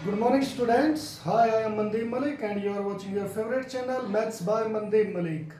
Good morning, students. Hi, I am Mandeep Malik, and you are watching your favorite channel, Maths by Mandeep Malik.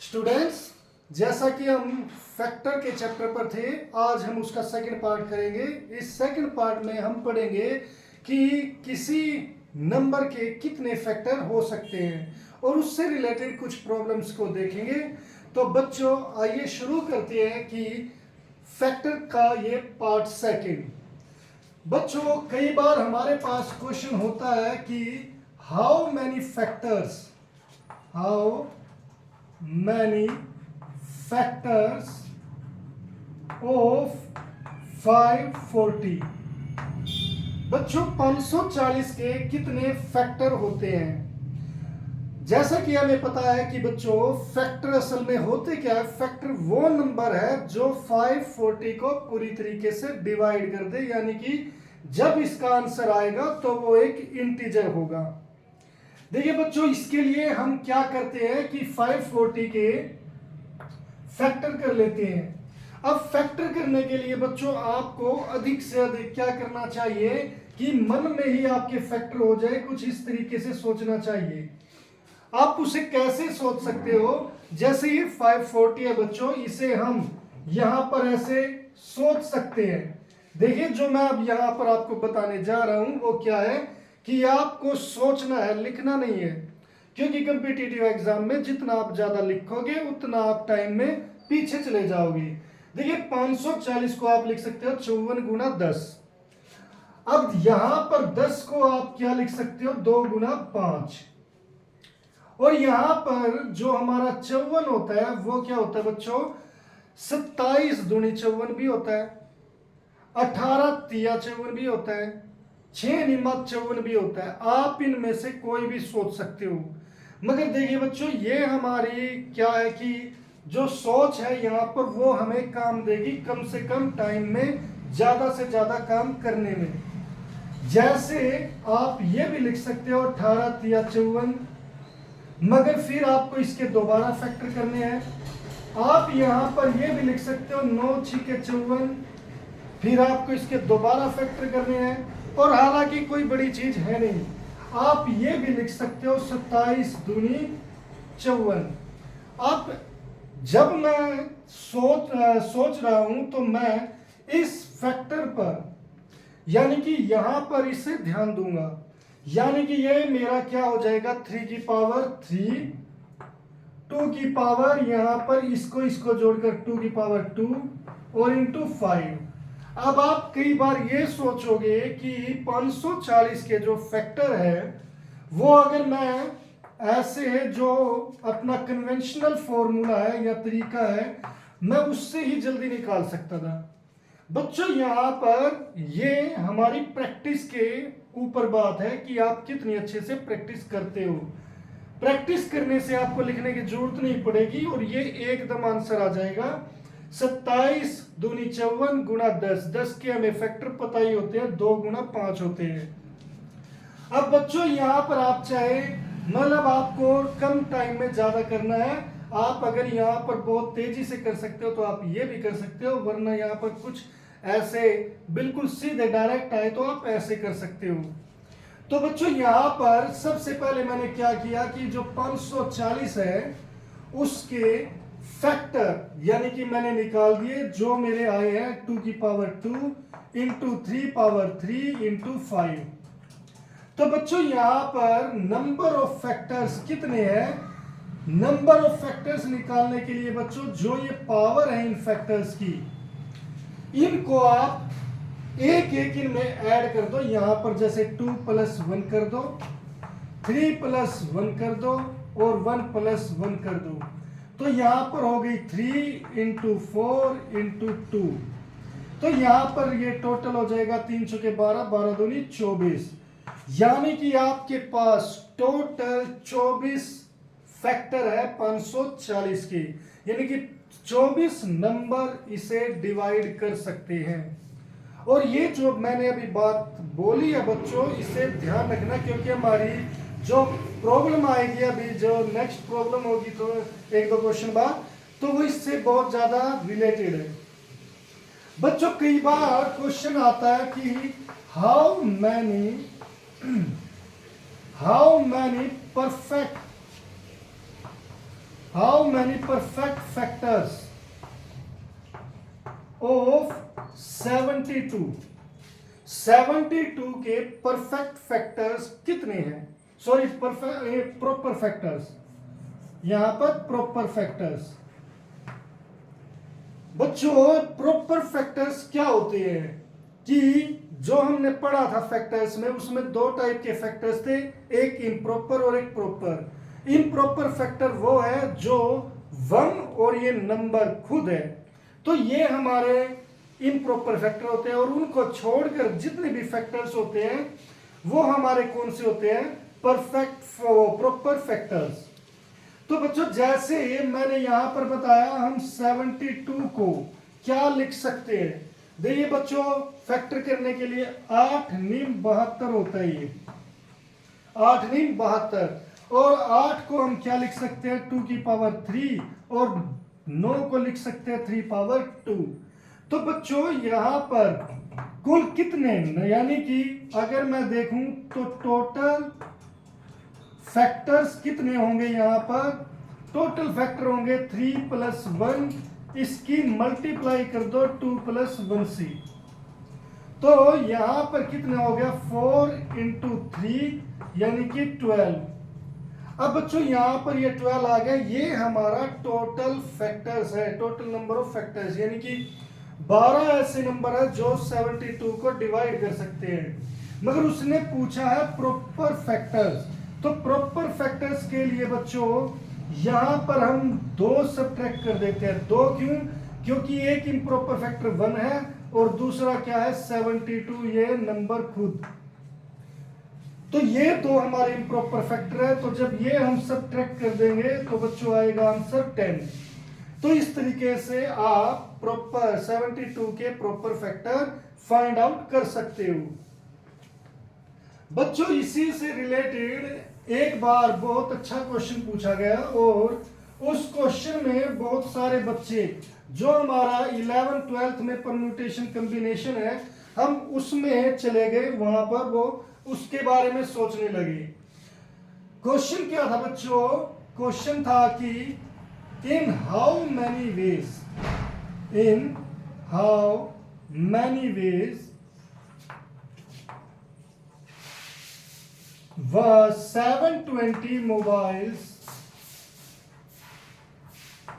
Students, जैसा कि हम factor के chapter पर थे, आज हम उसका सेकंड पार्ट करेंगे। इस सेकंड पार्ट में हम पढ़ेंगे कि किसी नंबर के कितने फैक्टर हो सकते हैं और उससे रिलेटेड कुछ प्रॉब्लम्स को देखेंगे। तो बच्चों, आइए शुरू करते हैं कि फैक्टर का ये पार्ट सेकंड। बच्चों, कई बार हमारे पास क्वेश्चन होता है कि हाउ मैनी फैक्टर्स ऑफ 540। बच्चों, 540 के कितने फैक्टर होते हैं? जैसा कि हमें पता है कि बच्चों, फैक्टर असल में होते क्या है? फैक्टर वो नंबर है जो 540 को पूरी तरीके से डिवाइड कर दे, यानी कि जब इसका आंसर आएगा तो वो एक इंटीजर होगा। देखिए बच्चों, इसके लिए हम क्या करते हैं कि 540 के फैक्टर कर लेते हैं। अब फैक्टर करने के लिए बच्चों आपको अधिक से अधिक क्या करना चाहिए कि मन में ही आपके फैक्टर हो जाए। कुछ इस तरीके से सोचना चाहिए। आप उसे कैसे सोच सकते हो? जैसे ये 540 है बच्चों, इसे हम यहां पर ऐसे सोच सकते हैं। देखिए, जो मैं अब यहां पर आपको बताने जा रहा हूं वो क्या है कि आपको सोचना है, लिखना नहीं है, क्योंकि कॉम्पिटिटिव एग्जाम में जितना आप ज्यादा लिखोगे उतना आप टाइम में पीछे चले जाओगे। देखिए, 540 को आप लिख सकते हो 54 गुना 10। अब यहां पर 10 को आप क्या लिख सकते हो? 2 गुना 5। और यहां पर जो हमारा 54 होता है वो क्या होता है बच्चों? 27 दूनी 54 भी होता है, 18 तिया 54 भी होता है, 6 निमा 54 भी होता है। आप इनमें से कोई भी सोच सकते हो। मगर देखिए बच्चों, ये हमारी क्या है कि जो सोच है यहाँ पर वो हमें काम देगी कम से कम टाइम में, ज्यादा से ज्यादा काम करने में। जैसे आप ये भी लिख सकते हो 18 तिया 54, मगर फिर आपको इसके दोबारा फैक्टर करने हैं। आप यहां पर ये भी लिख सकते हो 9 छिके 54, फिर आपको इसके दोबारा फैक्टर करने हैं। और हालांकि कोई बड़ी चीज है नहीं, आप ये भी लिख सकते हो 27 दूनी 54। अब जब मैं सोच रहा हूं तो मैं इस फैक्टर पर, यानी कि यहां पर इसे ध्यान दूंगा, यानी कि ये मेरा क्या हो जाएगा? 3 की पावर 3, 2 की पावर यहां पर इसको जोड़कर 2 की पावर 2 और इंटू 5। अब आप कई बार ये सोचोगे कि 540 के जो फैक्टर है वो अगर मैं ऐसे जो अपना कन्वेंशनल फॉर्मूला है या तरीका है मैं उससे ही जल्दी निकाल सकता था। बच्चों, यहां पर ये हमारी प्रैक्टिस के ऊपर बात है कि आप कितनी अच्छे से प्रैक्टिस करते हो। प्रैक्टिस करने से आपको लिखने की जरूरत नहीं पड़ेगी और ये एकदम आंसर आ जाएगा। 27 दूनी 54 गुना 10। 10 के हमें फैक्टर पता ही होते हैं, 2 गुना 5 होते हैं। अब बच्चों, यहां पर आप चाहे, मतलब आपको कम टाइम में ज्यादा करना है, आप अगर यहाँ पर बहुत तेजी से कर सकते हो तो आप ये भी कर सकते हो, वरना यहाँ पर कुछ ऐसे बिल्कुल सीधे डायरेक्ट आए तो आप ऐसे कर सकते हो। तो बच्चों, यहाँ पर सबसे पहले मैंने क्या किया कि जो 540 है उसके फैक्टर यानी कि मैंने निकाल दिए, जो मेरे आए हैं 2 की पावर 2 इंटू 3 पावर 3 इंटू 5। तो बच्चों, यहां पर नंबर ऑफ फैक्टर्स कितने हैं? नंबर ऑफ फैक्टर्स निकालने के लिए बच्चों जो ये पावर है इन फैक्टर्स की, इनको आप एक एक इनमें ऐड कर दो। यहां पर जैसे 2 प्लस 1 कर दो, 3 प्लस 1 कर दो और 1 प्लस 1 कर दो। तो यहां पर हो गई 3 इंटू 4 इंटू 2। तो यहां पर ये टोटल हो जाएगा 3 चौके 12, 12 दूनी 24। यानी कि आपके पास टोटल 24 फैक्टर है 540 के, यानी कि 24 नंबर इसे डिवाइड कर सकते हैं। और ये जो मैंने अभी बात बोली है बच्चों, इसे ध्यान रखना, क्योंकि हमारी जो प्रॉब्लम आएगी अभी, जो नेक्स्ट प्रॉब्लम होगी तो 1-2 क्वेश्चन बाद, तो वो इससे बहुत ज्यादा रिलेटेड है। बच्चों कई बार क्वेश्चन आता है कि how many perfect factors of 72 के परफेक्ट फैक्टर्स कितने हैं? सॉरी, प्रॉपर फैक्टर्स, यहां पर प्रॉपर फैक्टर्स। बच्चों प्रॉपर फैक्टर्स क्या होते हैं कि जो हमने पढ़ा था फैक्टर्स में, उसमें दो टाइप के फैक्टर्स थे, एक इम्प्रॉपर और एक प्रॉपर। इम्प्रॉपर फैक्टर वो है जो 1 और ये नंबर खुद है, तो ये हमारे इम्प्रॉपर फैक्टर होते हैं। और उनको छोड़कर जितने भी फैक्टर्स होते हैं वो हमारे कौन से होते हैं? Proper factors. तो बच्चों जैसे मैंने यहां पर बताया, हम 72 को क्या लिख सकते हैं? देखिए बच्चों, फैक्टर करने के लिए 8 नीम 72 होता है, ये 8 नीम 72, और 8 को हम क्या लिख सकते हैं? 2 की पावर 3, और 9 को लिख सकते हैं 3 पावर 2। तो बच्चों यहां पर कुल कितने, यानी कि अगर मैं देखूं तो टोटल फैक्टर्स कितने होंगे? यहां पर टोटल फैक्टर होंगे 3 प्लस 1, इसकी मल्टीप्लाई कर दो 2 प्लस 1c, तो यहां पर कितने हो गया? 4 इंटू 3 यानी कि 12। अब बच्चों यहां पर ये 12 आ गया, ये हमारा टोटल फैक्टर्स है, टोटल नंबर ऑफ फैक्टर्स, यानी कि 12 ऐसे नंबर है जो 72 को डिवाइड कर सकते हैं। मगर उसने पूछा है प्रॉपर फैक्टर्स, तो प्रॉपर फैक्टर्स के लिए बच्चों यहां पर हम 2 सब्ट्रैक्ट कर देते हैं। 2 क्यों? क्योंकि एक इम्प्रॉपर फैक्टर 1 है और दूसरा क्या है? 72, ये नंबर खुद। तो ये 2 हमारे इम्प्रॉपर फैक्टर है, तो जब ये हम सब्ट्रैक्ट कर देंगे तो बच्चों आएगा आंसर 10। तो इस तरीके से आप प्रॉपर 72 के प्रॉपर फैक्टर फाइंड आउट कर सकते हो। बच्चों इसी से रिलेटेड एक बार बहुत अच्छा क्वेश्चन पूछा गया, और उस क्वेश्चन में बहुत सारे बच्चे, जो हमारा 11th 12th में परम्यूटेशन कॉम्बिनेशन है, हम उसमें चले गए, वहां पर वो उसके बारे में सोचने लगे। क्वेश्चन क्या था बच्चों? क्वेश्चन था कि in how many ways were 720 mobiles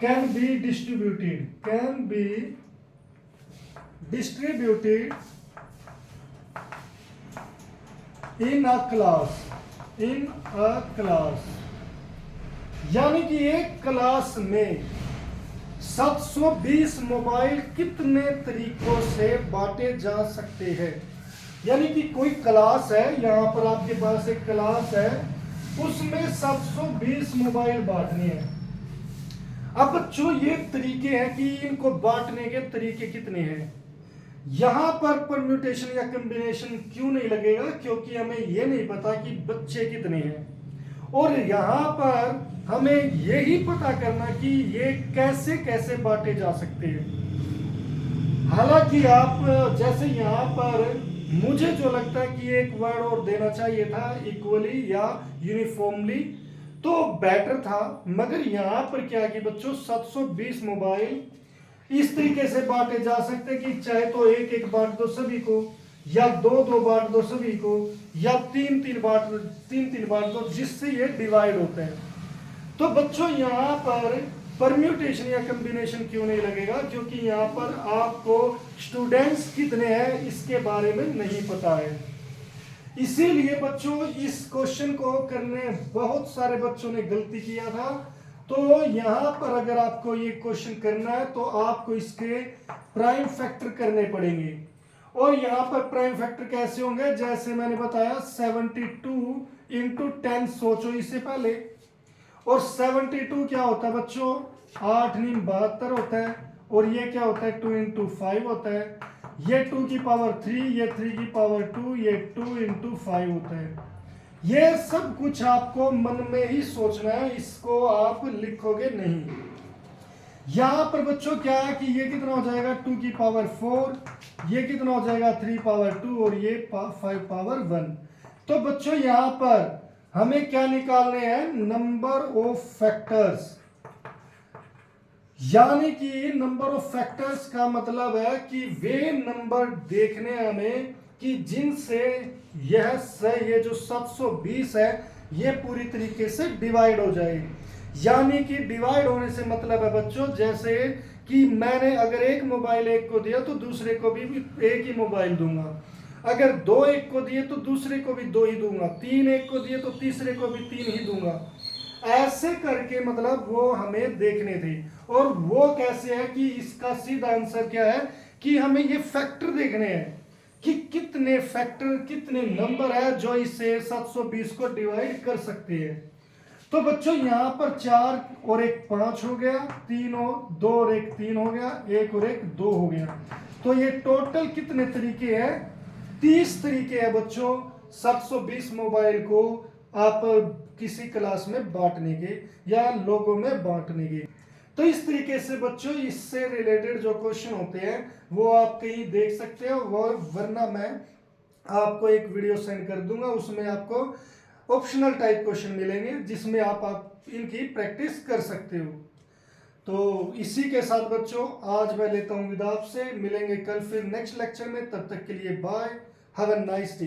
can be distributed in a class, यानी कि एक क्लास में 720 मोबाइल कितने तरीकों से बांटे जा सकते हैं। यानी कि कोई क्लास है, यहां पर आपके पास एक क्लास है, उसमें 720 मोबाइल बांटने हैं। अब बच्चों ये तरीके हैं कि इनको बांटने के तरीके कितने हैं। यहां पर परम्यूटेशन या कॉम्बिनेशन क्यों नहीं लगेगा? क्योंकि हमें ये नहीं पता कि बच्चे कितने हैं, और यहां पर हमें यही पता करना कि ये कैसे कैसे बांटे जा सकते हैं। हालांकि आप जैसे यहां पर मुझे जो लगता है कि एक वर्ड और देना चाहिए था, इक्वली या यूनिफॉर्मली, तो बेटर था। मगर यहां पर क्या कि बच्चों 720 मोबाइल इस तरीके से बांटे जा सकते कि चाहे तो एक एक बांट दो सभी को, या दो दो बांट दो सभी को, या तीन तीन बांट दो, जिससे ये डिवाइड होते हैं। तो बच्चों यहां पर परम्यूटेशन या कॉम्बिनेशन क्यों नहीं लगेगा? क्योंकि यहाँ पर आपको स्टूडेंट्स कितने हैं इसके बारे में नहीं पता है। इसीलिए बच्चों इस क्वेश्चन को करने बहुत सारे बच्चों ने गलती किया था। तो यहाँ पर अगर आपको ये क्वेश्चन करना है तो आपको इसके प्राइम फैक्टर करने पड़ेंगे। और यहाँ पर प्राइम फैक्टर कैसे होंगे? जैसे मैंने बताया 72 इंटू 10, सोचो इससे पहले। और 72 क्या होता है बच्चों? 8 नीम 72 होता है, और ये क्या होता है? 2 इंटू 5 होता है, ये 2 की पावर 3, ये 3 की पावर 2, ये 2 इंटू 5 होता है। ये सब कुछ आपको मन में ही सोचना है, इसको आप लिखोगे नहीं। यहां पर बच्चों क्या है कि ये कितना हो जाएगा 2 की पावर 4, ये कितना हो जाएगा 3 पावर 2 और ये 5 पावर 1। तो बच्चों यहां पर हमें क्या निकालने हैं, नंबर ऑफ फैक्टर्स। यानी कि नंबर ऑफ फैक्टर्स का मतलब है कि वे नंबर देखने हमें कि जिनसे ये जो 720 है ये पूरी तरीके से डिवाइड हो जाए। यानी कि डिवाइड होने से मतलब है बच्चों, जैसे कि मैंने अगर एक मोबाइल एक को दिया तो दूसरे को भी एक ही मोबाइल दूंगा, अगर दो एक को दिए तो दूसरे को भी दो ही दूंगा, तीन एक को दिए तो तीसरे को भी तीन ही दूंगा। ऐसे करके मतलब वो हमें देखने थे। और वो कैसे है कि इसका सीधा आंसर क्या है कि हमें ये फैक्टर देखने हैं कि कितने फैक्टर, कितने नंबर है जो इसे 720 को डिवाइड कर सकते हैं। तो बच्चों यहां पर 4 और 1 5 हो गया, 3 और 2 और 1 3 हो गया, 1 और 1 2 हो गया। तो ये टोटल कितने तरीके हैं, 30 तरीके हैं बच्चों 720 मोबाइल को आप किसी क्लास में बांटने के या लोगों में बांटने के। तो इस तरीके से बच्चों इससे रिलेटेड जो क्वेश्चन होते हैं वो आप कहीं देख सकते हो, वो वरना मैं आपको एक वीडियो सेंड कर दूंगा, उसमें आपको ऑप्शनल टाइप क्वेश्चन मिलेंगे जिसमें आप इनकी प्रैक्टिस कर सकते हो। तो इसी के साथ बच्चों आज मैं लेता हूं विदा आपसे, मिलेंगे कल फिर नेक्स्ट लेक्चर में, तब तक के लिए bye, have a nice day.